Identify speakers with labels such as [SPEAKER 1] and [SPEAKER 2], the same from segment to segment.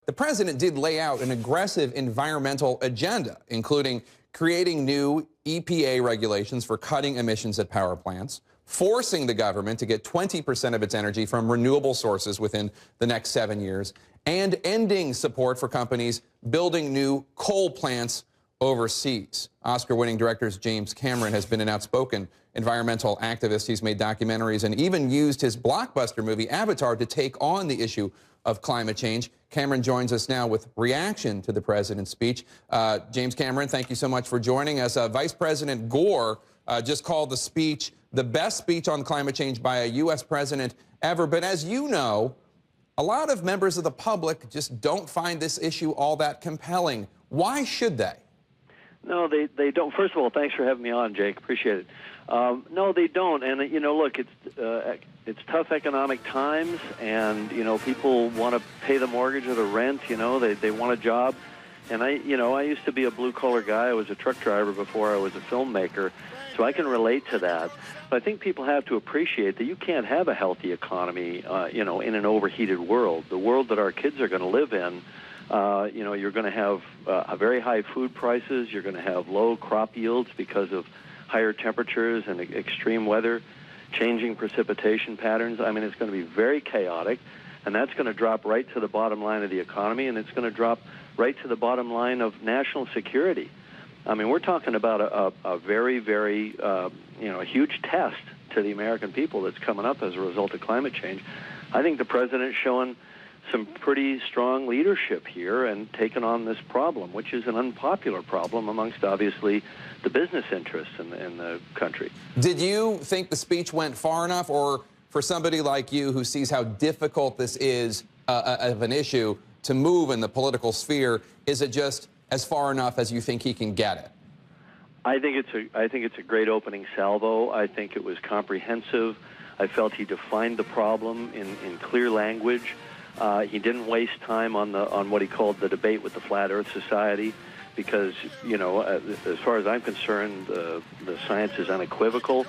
[SPEAKER 1] The president did lay out an aggressive environmental agenda, including creating new EPA regulations for cutting emissions at power plants, forcing the government to get 20% of its energy from renewable sources within the next 7 years, and ending support for companies building new coal plants overseas. Oscar-winning director James Cameron has been an outspoken environmental activist. He's made documentaries and even used his blockbuster movie Avatar to take on the issue of climate change. Cameron joins us now with reaction to the president's speech. James Cameron, thank you so much for joining us. Vice President Gore just called the speech the best speech on climate change by a U.S. president ever. But as you know, a lot of members of the public just don't find this issue all that compelling. Why should they?
[SPEAKER 2] No, they don't. First of all, thanks for having me on, Jake. Appreciate it. No, they don't. And, you know, look, it's tough economic times, and, you know, people want to pay the mortgage or the rent, you know, they want a job. And I used to be a blue-collar guy. I was a truck driver before I was a filmmaker, so I can relate to that. But I think people have to appreciate that you can't have a healthy economy, you know, in an overheated world. The world that our kids are going to live in, you know, you're going to have very high food prices. You're going to have low crop yields because of higher temperatures and extreme weather, changing precipitation patterns. I mean, it's going to be very chaotic, and that's going to drop right to the bottom line of the economy, and it's going to drop right to the bottom line of national security. I mean, we're talking about a very, very, you know, a huge test to the American people that's coming up as a result of climate change. I think the president's showing some pretty strong leadership here and taken on this problem, which is an unpopular problem amongst, obviously, the business interests in the country.
[SPEAKER 1] Did you think the speech went far enough, or for somebody like you who sees how difficult this is of an issue to move in the political sphere, is it just as far enough as you think he can get it?
[SPEAKER 2] I think it's a great opening salvo. I think it was comprehensive. I felt he defined the problem in clear language. He didn't waste time on what he called the debate with the Flat Earth Society, because, you know, as far as I'm concerned, the science is unequivocal.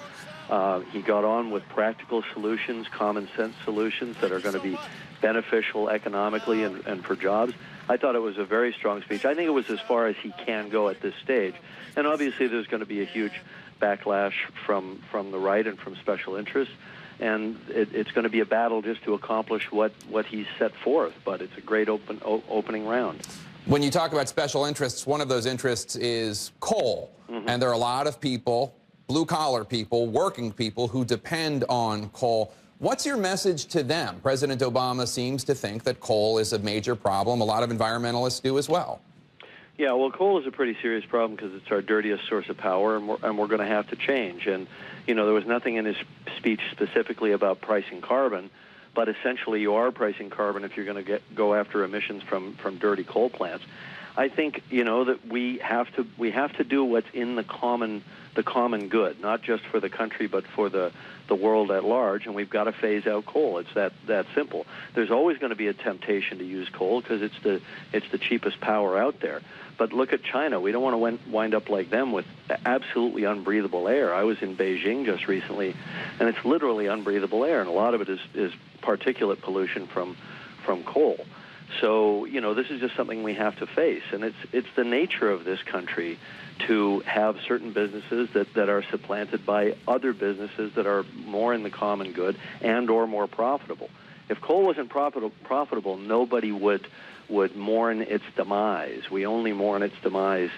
[SPEAKER 2] He got on with practical solutions, common sense solutions that are going to be beneficial economically and for jobs. I thought it was a very strong speech. I think it was as far as he can go at this stage. And obviously there's going to be a huge backlash from the right and from special interests. And it's going to be a battle just to accomplish what he's set forth. But it's a great opening round.
[SPEAKER 1] When you talk about special interests, one of those interests is coal. Mm-hmm. And there are a lot of people, blue-collar people, working people, who depend on coal. What's your message to them? President Obama seems to think that coal is a major problem. A lot of environmentalists do as well.
[SPEAKER 2] Yeah, well, coal is a pretty serious problem because it's our dirtiest source of power, and we're going to have to change. And, you know, there was nothing in his speech specifically about pricing carbon, but essentially you are pricing carbon if you're going to go after emissions from dirty coal plants. I think, you know, that we have to do what's in the common good, not just for the country but for the world at large, and we've got to phase out coal. It's that simple. There's always going to be a temptation to use coal because it's the cheapest power out there. But look at China. We don't want to wind up like them with absolutely unbreathable air. I was in Beijing just recently, and it's literally unbreathable air, and a lot of it is particulate pollution from coal. So, you know, this is just something we have to face, and it's the nature of this country to have certain businesses that are supplanted by other businesses that are more in the common good and or more profitable. If coal wasn't profitable, nobody would mourn its demise. We only mourn its demise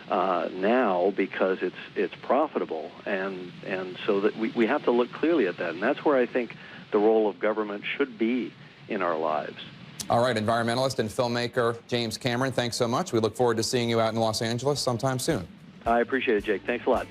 [SPEAKER 2] now because it's profitable, and so that we have to look clearly at that, and that's where I think the role of government should be in our lives.
[SPEAKER 1] All right, environmentalist and filmmaker James Cameron, thanks so much. We look forward to seeing you out in Los Angeles sometime soon.
[SPEAKER 2] I appreciate it, Jake. Thanks a lot.